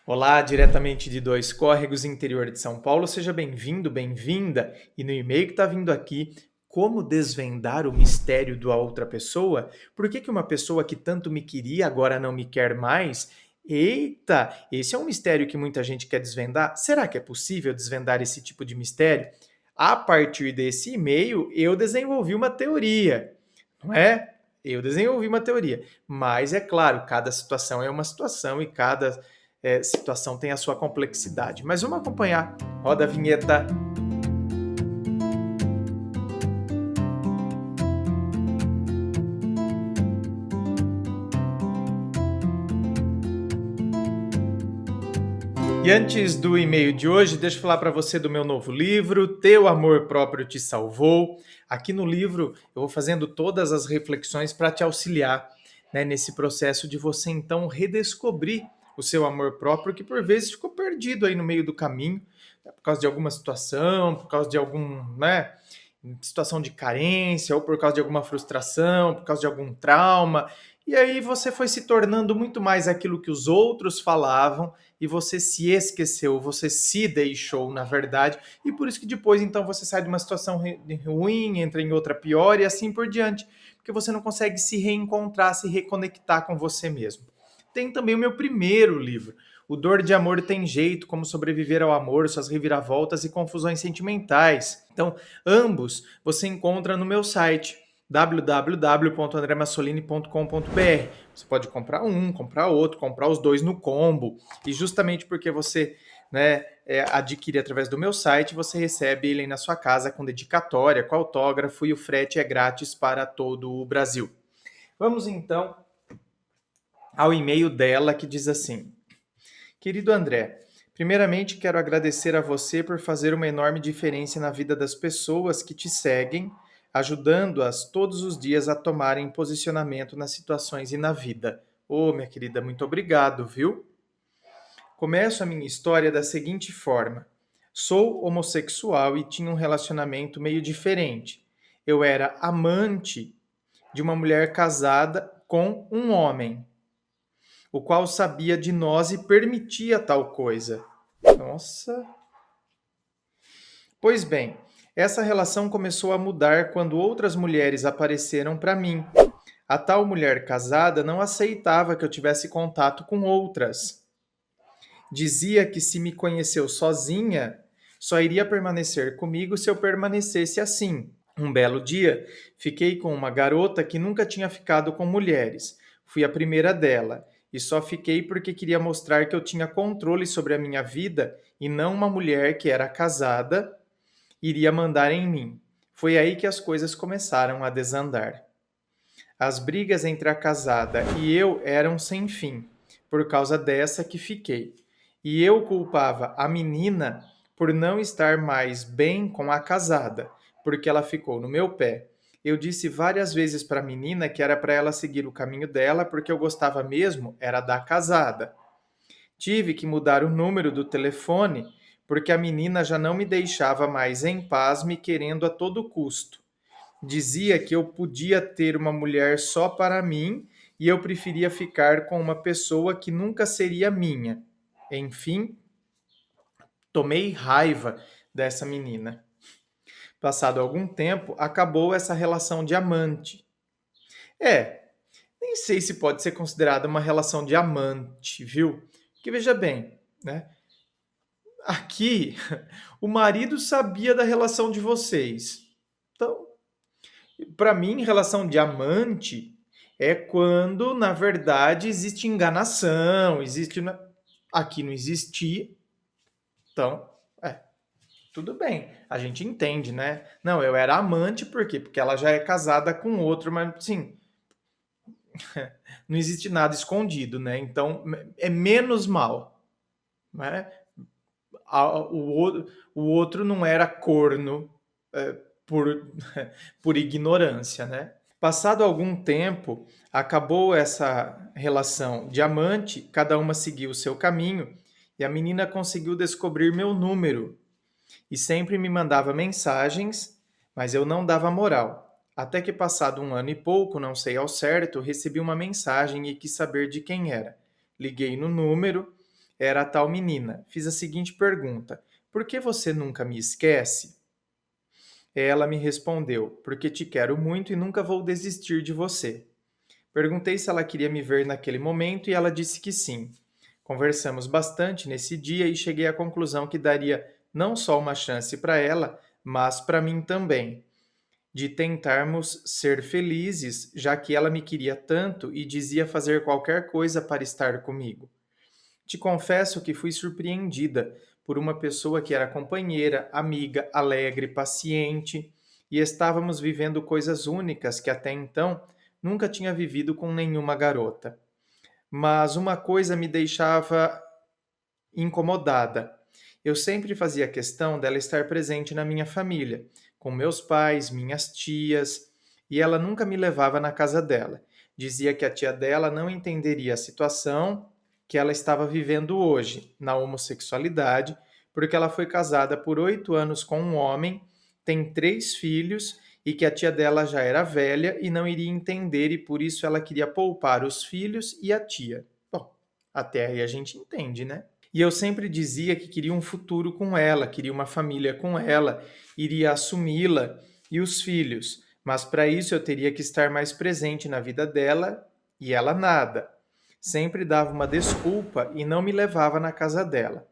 Olá, diretamente de Dois Córregos, interior de São Paulo. Seja bem-vindo, bem-vinda. E no e-mail que está vindo aqui, como desvendar o mistério da outra pessoa? Por que uma pessoa que tanto me queria agora não me quer mais? Eita, esse é um mistério que muita gente quer desvendar. Será que é possível desvendar esse tipo de mistério? A partir desse e-mail, eu desenvolvi uma teoria, não é? Eu desenvolvi uma teoria. Mas é claro, cada situação é uma situação e cada situação tem a sua complexidade. Mas vamos acompanhar. Roda a vinheta. E antes do e-mail de hoje, deixa eu falar para você do meu novo livro, Teu Amor Próprio Te Salvou. Aqui no livro eu vou fazendo todas as reflexões para te auxiliar, né, nesse processo de você então redescobrir o seu amor próprio, que por vezes ficou perdido aí no meio do caminho, né, por causa de alguma situação, por causa de situação de carência, ou por causa de alguma frustração, por causa de algum trauma. E aí você foi se tornando muito mais aquilo que os outros falavam e você se esqueceu, você se deixou, na verdade, e por isso que depois, então, você sai de uma situação ruim, entra em outra pior e assim por diante, porque você não consegue se reencontrar, se reconectar com você mesmo. Tem também o meu primeiro livro, O Dor de Amor Tem Jeito, Como Sobreviver ao Amor, Suas Reviravoltas e Confusões Sentimentais. Então, ambos você encontra no meu site, www.andremassolini.com.br. Você pode comprar um, comprar outro, comprar os dois no combo. E justamente porque você adquire através do meu site, você recebe ele aí na sua casa com dedicatória, com autógrafo e o frete é grátis para todo o Brasil. Vamos então ao e-mail dela que diz assim: Querido André, primeiramente quero agradecer a você por fazer uma enorme diferença na vida das pessoas que te seguem, ajudando-as todos os dias a tomarem posicionamento nas situações e na vida. Ô, minha querida, muito obrigado, viu? Começo a minha história da seguinte forma. Sou homossexual e tinha um relacionamento meio diferente. Eu era amante de uma mulher casada com um homem, o qual sabia de nós e permitia tal coisa. Nossa! Pois bem, essa relação começou a mudar quando outras mulheres apareceram para mim. A tal mulher casada não aceitava que eu tivesse contato com outras. Dizia que se me conheceu sozinha, só iria permanecer comigo se eu permanecesse assim. Um belo dia, fiquei com uma garota que nunca tinha ficado com mulheres. Fui a primeira dela, e só fiquei porque queria mostrar que eu tinha controle sobre a minha vida e não uma mulher que era casada iria mandar em mim. Foi aí que as coisas começaram a desandar. As brigas entre a casada e eu eram sem fim, por causa dessa que fiquei. E eu culpava a menina por não estar mais bem com a casada, porque ela ficou no meu pé. Eu disse várias vezes para a menina que era para ela seguir o caminho dela, porque eu gostava mesmo era da casada. Tive que mudar o número do telefone, porque a menina já não me deixava mais em paz, me querendo a todo custo. Dizia que eu podia ter uma mulher só para mim e eu preferia ficar com uma pessoa que nunca seria minha. Enfim, tomei raiva dessa menina. Passado algum tempo, acabou essa relação de amante. Nem sei se pode ser considerada uma relação de amante, viu? Porque veja bem, né? Aqui, o marido sabia da relação de vocês. Então, para mim, relação de amante é quando, na verdade, existe enganação, existe. Aqui não existia, então, tudo bem, a gente entende, né? Não, eu era amante, por quê? Porque ela já é casada com outro, mas, sim, não existe nada escondido, né? Então, é menos mal, né? O outro não era corno por, por ignorância, né? Passado algum tempo, acabou essa relação de amante, cada uma seguiu o seu caminho e a menina conseguiu descobrir meu número e sempre me mandava mensagens, mas eu não dava moral. Até que, passado um ano e pouco, não sei ao certo, recebi uma mensagem e quis saber de quem era. Liguei no número Era a tal menina. Fiz a seguinte pergunta: por que você nunca me esquece? Ela me respondeu: porque te quero muito e nunca vou desistir de você. Perguntei se ela queria me ver naquele momento e ela disse que sim. Conversamos bastante nesse dia e cheguei à conclusão que daria não só uma chance para ela, mas para mim também, de tentarmos ser felizes, já que ela me queria tanto e dizia fazer qualquer coisa para estar comigo. Te confesso que fui surpreendida por uma pessoa que era companheira, amiga, alegre, paciente, e estávamos vivendo coisas únicas que até então nunca tinha vivido com nenhuma garota. Mas uma coisa me deixava incomodada. Eu sempre fazia questão dela estar presente na minha família, com meus pais, minhas tias, e ela nunca me levava na casa dela. Dizia que a tia dela não entenderia a situação que ela estava vivendo hoje, na homossexualidade, porque ela foi casada por 8 anos com um homem, tem 3 filhos e que a tia dela já era velha e não iria entender e por isso ela queria poupar os filhos e a tia. Bom, até aí a gente entende, né? E eu sempre dizia que queria um futuro com ela, queria uma família com ela, iria assumi-la e os filhos, mas para isso eu teria que estar mais presente na vida dela e ela nada. Sempre dava uma desculpa e não me levava na casa dela.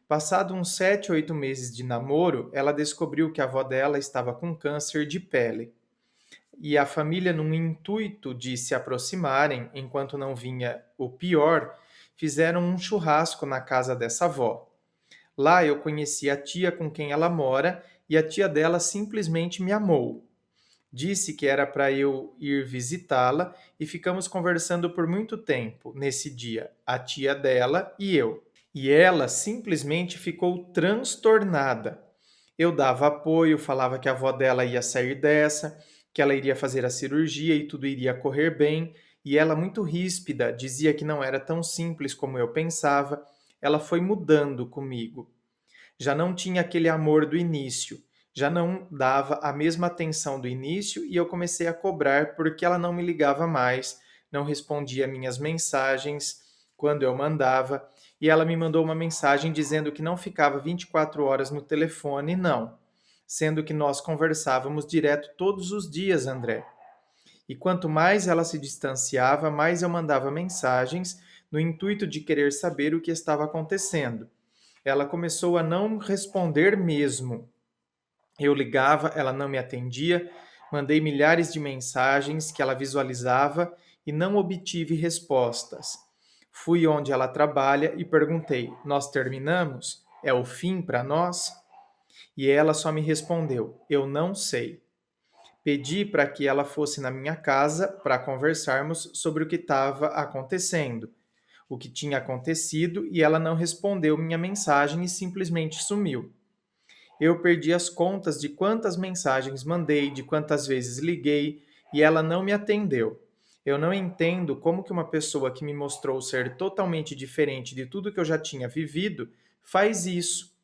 Passado uns 7, 8 meses de namoro, ela descobriu que a avó dela estava com câncer de pele. E a família, num intuito de se aproximarem enquanto não vinha o pior, fizeram um churrasco na casa dessa avó. Lá eu conheci a tia com quem ela mora e a tia dela simplesmente me amou. Disse que era para eu ir visitá-la e ficamos conversando por muito tempo nesse dia, a tia dela e eu. E ela simplesmente ficou transtornada. Eu dava apoio, falava que a avó dela ia sair dessa, que ela iria fazer a cirurgia e tudo iria correr bem, e ela, muito ríspida, dizia que não era tão simples como eu pensava. Ela foi mudando comigo. Já não tinha aquele amor do início, já não dava a mesma atenção do início e eu comecei a cobrar porque ela não me ligava mais, não respondia minhas mensagens quando eu mandava, e ela me mandou uma mensagem dizendo que não ficava 24 horas no telefone, não, sendo que nós conversávamos direto todos os dias, André. E quanto mais ela se distanciava, mais eu mandava mensagens no intuito de querer saber o que estava acontecendo. Ela começou a não responder mesmo. Eu ligava, ela não me atendia, mandei milhares de mensagens que ela visualizava e não obtive respostas. Fui onde ela trabalha e perguntei: nós terminamos? É o fim para nós? E ela só me respondeu: eu não sei. Pedi para que ela fosse na minha casa para conversarmos sobre o que estava acontecendo, o que tinha acontecido, e ela não respondeu minha mensagem e simplesmente sumiu. Eu perdi as contas de quantas mensagens mandei, de quantas vezes liguei, e ela não me atendeu. Eu não entendo como que uma pessoa que me mostrou ser totalmente diferente de tudo que eu já tinha vivido faz isso.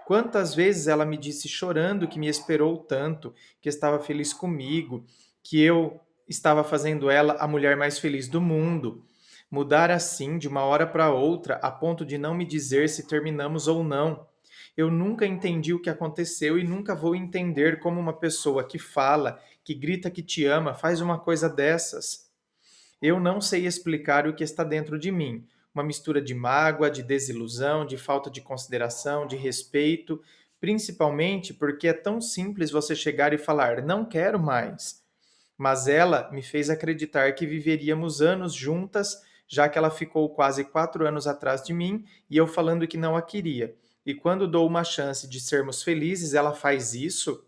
Quantas vezes ela me disse chorando que me esperou tanto, que estava feliz comigo, que eu estava fazendo ela a mulher mais feliz do mundo. Mudar assim, de uma hora para outra, a ponto de não me dizer se terminamos ou não. Eu nunca entendi o que aconteceu e nunca vou entender como uma pessoa que fala, que grita que te ama, faz uma coisa dessas. Eu não sei explicar o que está dentro de mim. Uma mistura de mágoa, de desilusão, de falta de consideração, de respeito, principalmente porque é tão simples você chegar e falar: não quero mais. Mas ela me fez acreditar que viveríamos anos juntas, já que ela ficou quase 4 anos atrás de mim e eu falando que não a queria. E quando dou uma chance de sermos felizes, ela faz isso?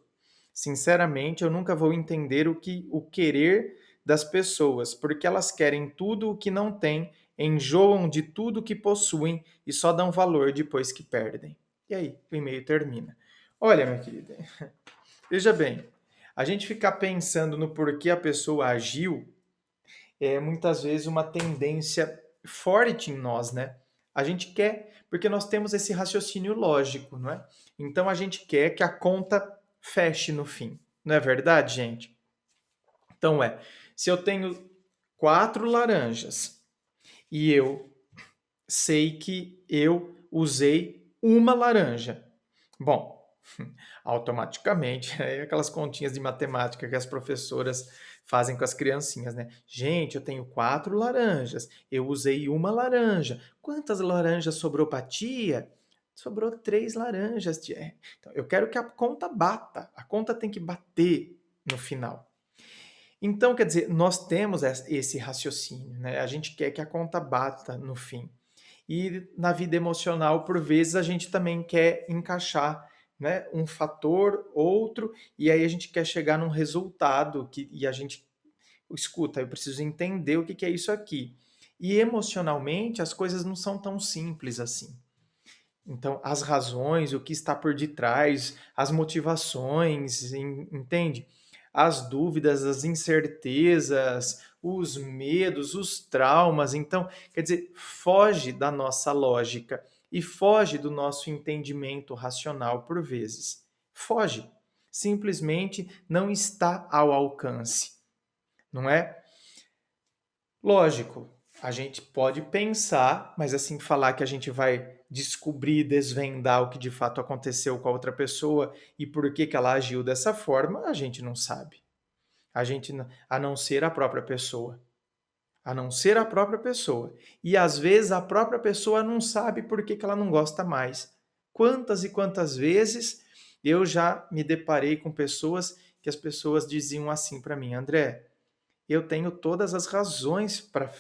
Sinceramente, eu nunca vou entender o querer das pessoas, porque elas querem tudo o que não têm, enjoam de tudo que possuem e só dão valor depois que perdem. E aí, o e-mail termina. Olha, minha querida, veja bem, a gente ficar pensando no porquê a pessoa agiu é muitas vezes uma tendência forte em nós, né? A gente quer, porque nós temos esse raciocínio lógico, não é? Então a gente quer que a conta feche no fim. Não é verdade, gente? Então se eu tenho 4 laranjas e eu sei que eu usei uma laranja. Bom, automaticamente, é aquelas continhas de matemática que as professoras fazem com as criancinhas, né? Gente, eu tenho 4 laranjas, eu usei uma laranja. Quantas laranjas sobrou para tia? Sobrou 3 laranjas, tia. Então, eu quero que a conta bata. A conta tem que bater no final. Então, quer dizer, nós temos esse raciocínio, né? A gente quer que a conta bata no fim. E na vida emocional, por vezes, a gente também quer encaixar, né, um fator, outro, e aí a gente quer chegar num resultado e a gente escuta, eu preciso entender o que é isso aqui. E emocionalmente, as coisas não são tão simples assim. Então, as razões, o que está por detrás, as motivações, entende? As dúvidas, as incertezas, os medos, os traumas. Então, quer dizer, foge da nossa lógica e foge do nosso entendimento racional por vezes. Foge. Simplesmente não está ao alcance, não é? Lógico, a gente pode pensar, mas assim falar que a gente vai descobrir, desvendar o que de fato aconteceu com a outra pessoa e por que que ela agiu dessa forma, a gente não sabe. A não ser a própria pessoa. A não ser a própria pessoa. E às vezes a própria pessoa não sabe por que que ela não gosta mais. Quantas e quantas vezes eu já me deparei com pessoas que as pessoas diziam assim para mim: André, eu tenho todas as razões para,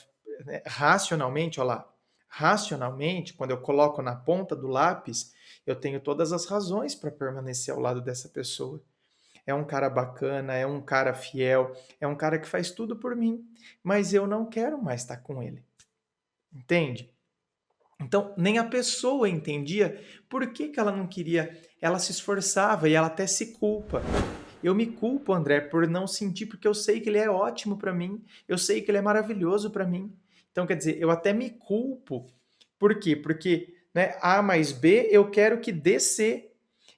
né, racionalmente, olha lá, racionalmente, quando eu coloco na ponta do lápis, eu tenho todas as razões para permanecer ao lado dessa pessoa. É um cara bacana, é um cara fiel, é um cara que faz tudo por mim, mas eu não quero mais estar com ele. Entende? Então, nem a pessoa entendia por que que ela não queria, ela se esforçava e ela até se culpa. Eu me culpo, André, por não sentir, porque eu sei que ele é ótimo para mim, eu sei que ele é maravilhoso para mim. Então, quer dizer, eu até me culpo. Por quê? Porque, né, A mais B, eu quero que dê C.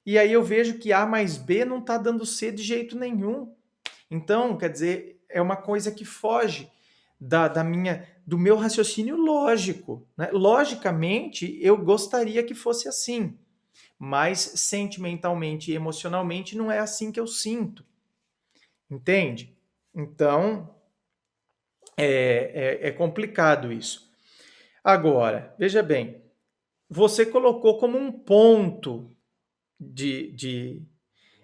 E aí eu vejo que A mais B não está dando C de jeito nenhum. Então, quer dizer, é uma coisa que foge do meu raciocínio lógico, né? Logicamente, eu gostaria que fosse assim, mas sentimentalmente e emocionalmente não é assim que eu sinto, entende? Então, é complicado isso. Agora, veja bem, você colocou como um ponto de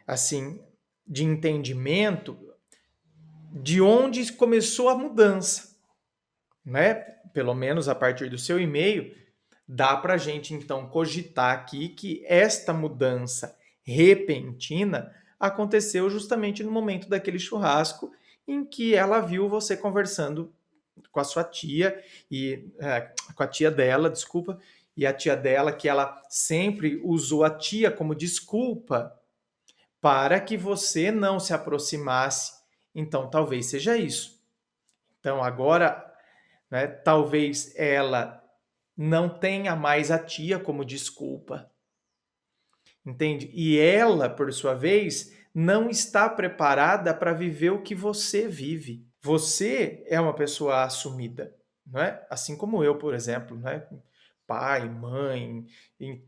assim, de entendimento de onde começou a mudança, né? Pelo menos a partir do seu e-mail, dá para a gente então cogitar aqui que esta mudança repentina aconteceu justamente no momento daquele churrasco em que ela viu você conversando com a sua tia e com a tia dela, desculpa, e a tia dela que ela sempre usou a tia como desculpa para que você não se aproximasse. Então, talvez seja isso. Então, agora, né, talvez ela não tenha mais a tia como desculpa, entende? E ela, por sua vez, não está preparada para viver o que você vive. Você é uma pessoa assumida, não é? Assim como eu, por exemplo, né? Pai, mãe,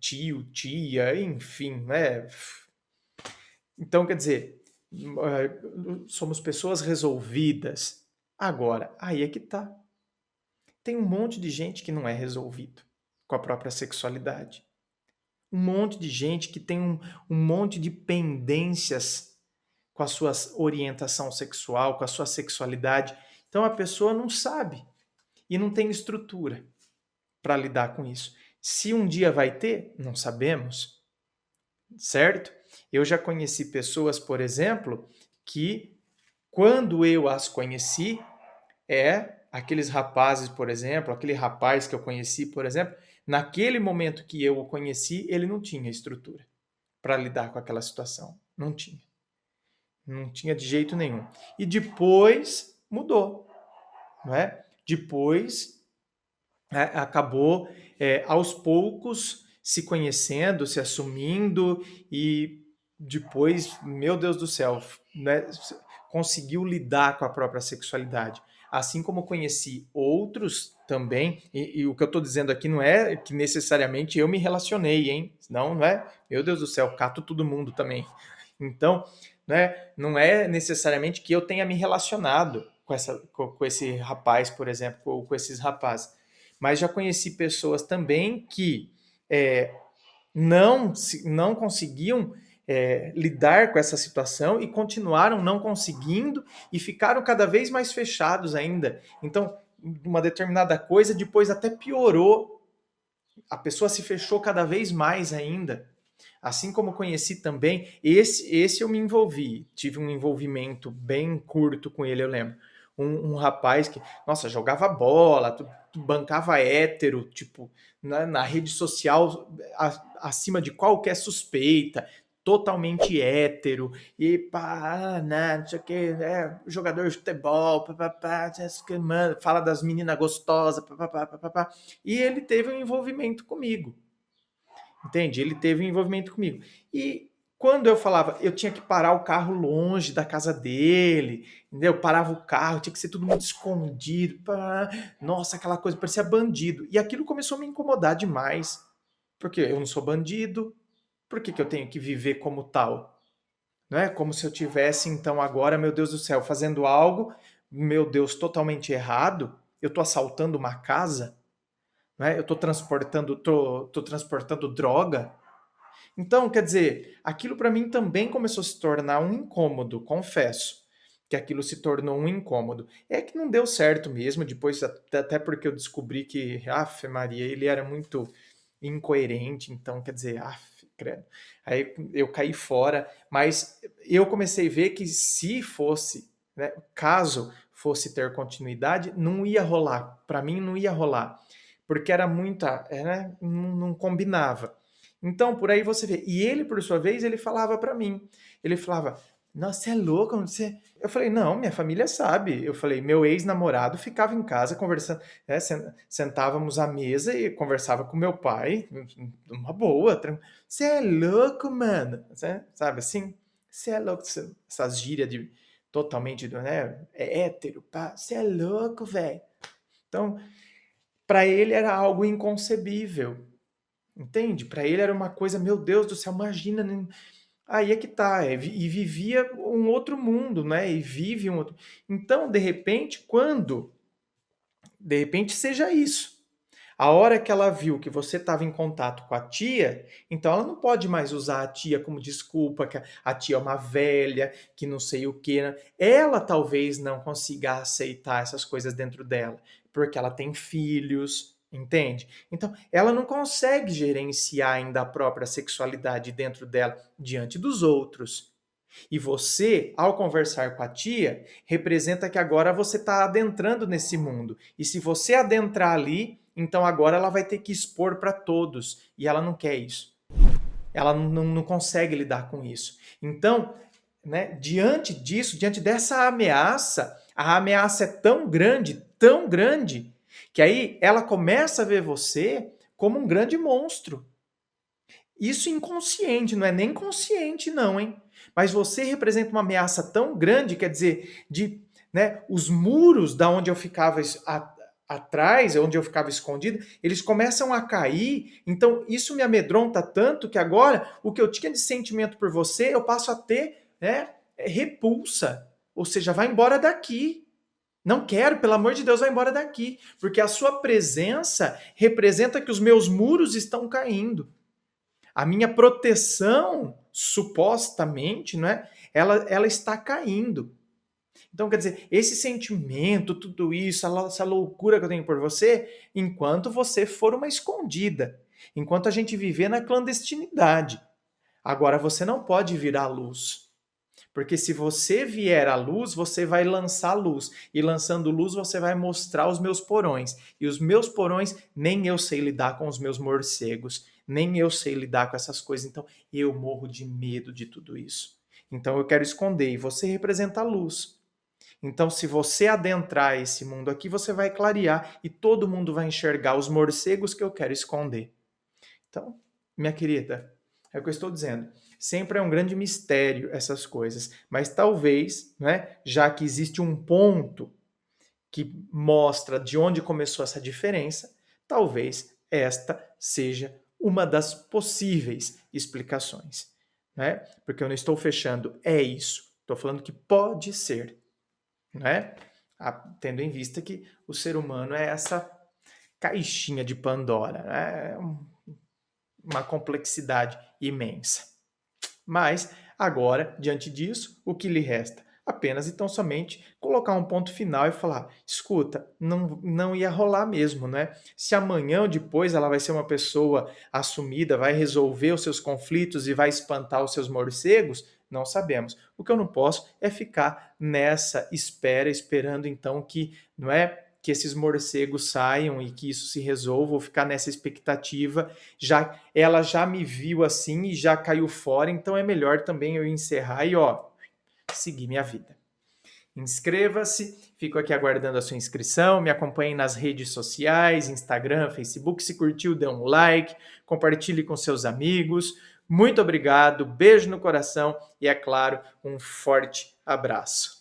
tio, tia, enfim, né? Então, quer dizer, somos pessoas resolvidas. Agora, aí é que tá. Tem um monte de gente que não é resolvido com a própria sexualidade. Um monte de gente que tem um monte de pendências com a sua orientação sexual, com a sua sexualidade. Então a pessoa não sabe e não tem estrutura para lidar com isso. Se um dia vai ter, não sabemos, certo? Eu já conheci pessoas, por exemplo, que quando eu as conheci, aqueles rapazes, por exemplo, aquele rapaz que eu conheci, por exemplo, naquele momento que eu o conheci, ele não tinha estrutura para lidar com aquela situação. Não tinha. Não tinha de jeito nenhum. E depois mudou, não é? Depois acabou aos poucos se conhecendo, se assumindo e depois, meu Deus do céu, né, conseguiu lidar com a própria sexualidade. Assim como conheci outros também, e o que eu estou dizendo aqui não é que necessariamente eu me relacionei, hein? Não é? Meu Deus do céu, cato todo mundo também. Então, né, não é necessariamente que eu tenha me relacionado com esse rapaz, por exemplo, ou com esses rapazes. Mas já conheci pessoas também que é, não conseguiam lidar com essa situação e continuaram não conseguindo e ficaram cada vez mais fechados ainda. Então, uma determinada coisa depois até piorou, a pessoa se fechou cada vez mais ainda. Assim como conheci também, esse eu me envolvi, tive um envolvimento bem curto com ele, eu lembro. Um rapaz que, nossa, jogava bola, bancava hétero, tipo, na rede social, acima de qualquer suspeita, totalmente hétero, e pá, né, não sei o que, jogador de futebol, papapá, fala das meninas gostosas, papapá, papapá, e ele teve um envolvimento comigo. Entende? Ele teve um envolvimento comigo. E quando eu falava, eu tinha que parar o carro longe da casa dele, entendeu? Eu parava o carro, tinha que ser tudo muito escondido. Pá. Nossa, aquela coisa parecia bandido. E aquilo começou a me incomodar demais. Porque eu não sou bandido, por que, que eu tenho que viver como tal? Não é como se eu tivesse, então, agora, meu Deus do céu, fazendo algo, meu Deus, totalmente errado. Eu estou assaltando uma casa, né? Eu estou tô transportando droga. Então, quer dizer, aquilo para mim também começou a se tornar um incômodo, confesso que aquilo se tornou um incômodo. É que não deu certo mesmo, depois até porque eu descobri que, Maria, ele era muito incoerente, então, quer dizer, credo. Aí eu caí fora, mas eu comecei a ver que se fosse, né, caso fosse ter continuidade, não ia rolar, para mim não ia rolar, porque era muita, né, não combinava. Então, por aí você vê. E ele, por sua vez, ele falava para mim. Ele falava, nossa, você é louco? Você... Eu falei, não, minha família sabe. Eu falei, meu ex-namorado ficava em casa conversando, né, sentávamos à mesa e conversava com meu pai, uma boa. Você é louco, mano? Sabe assim? Você é louco? Essas gírias de totalmente, né? É hétero, pá. Você é louco, velho. Então, para ele era algo inconcebível. Entende? Para ele era uma coisa, meu Deus do céu, imagina. Aí é que tá, e vivia um outro mundo, né? E vive um outro. Então, de repente seja isso. A hora que ela viu que você estava em contato com a tia, então ela não pode mais usar a tia como desculpa, que a tia é uma velha, que não sei o quê, né? Ela talvez não consiga aceitar essas coisas dentro dela, porque ela tem filhos, entende? Então, ela não consegue gerenciar ainda a própria sexualidade dentro dela diante dos outros. E você, ao conversar com a tia, representa que agora você está adentrando nesse mundo. E se você adentrar ali, então agora ela vai ter que expor para todos. E ela não quer isso. Ela não consegue lidar com isso. Então, né, diante disso, diante dessa ameaça, a ameaça é tão grande, que aí ela começa a ver você como um grande monstro. Isso inconsciente, não é nem consciente, não, hein? Mas você representa uma ameaça tão grande, quer dizer, né, os muros da onde eu ficava atrás, onde eu ficava escondido, eles começam a cair. Então, isso me amedronta tanto que agora o que eu tinha de sentimento por você, eu passo a ter, né, repulsa. Ou seja, vai embora daqui. Não quero, pelo amor de Deus, vai embora daqui. Porque a sua presença representa que os meus muros estão caindo. A minha proteção, supostamente, não é? Ela está caindo. Então, quer dizer, esse sentimento, tudo isso, essa loucura que eu tenho por você, enquanto você for uma escondida, enquanto a gente viver na clandestinidade. Agora, você não pode vir à luz. Porque se você vier à luz, você vai lançar luz. E lançando luz, você vai mostrar os meus porões. E os meus porões, nem eu sei lidar com os meus morcegos. Nem eu sei lidar com essas coisas. Então, eu morro de medo de tudo isso. Então, eu quero esconder. E você representa a luz. Então, se você adentrar esse mundo aqui, você vai clarear. E todo mundo vai enxergar os morcegos que eu quero esconder. Então, minha querida, é o que eu estou dizendo. Sempre é um grande mistério essas coisas, mas talvez, né, já que existe um ponto que mostra de onde começou essa diferença, talvez esta seja uma das possíveis explicações, né? Porque eu não estou fechando, é isso. Estou falando que pode ser, né? Tendo em vista que o ser humano é essa caixinha de Pandora, né? É uma complexidade imensa. Mas, agora, diante disso, o que lhe resta? Apenas e tão somente colocar um ponto final e falar: escuta, não ia rolar mesmo, né? Se amanhã ou depois ela vai ser uma pessoa assumida, vai resolver os seus conflitos e vai espantar os seus morcegos, não sabemos. O que eu não posso é ficar nessa espera, esperando então que, não é? Que esses morcegos saiam e que isso se resolva, ou ficar nessa expectativa, ela já me viu assim e já caiu fora, então é melhor também eu encerrar e seguir minha vida. Inscreva-se, fico aqui aguardando a sua inscrição, me acompanhe nas redes sociais, Instagram, Facebook, se curtiu, dê um like, compartilhe com seus amigos. Muito obrigado, beijo no coração e, é claro, um forte abraço.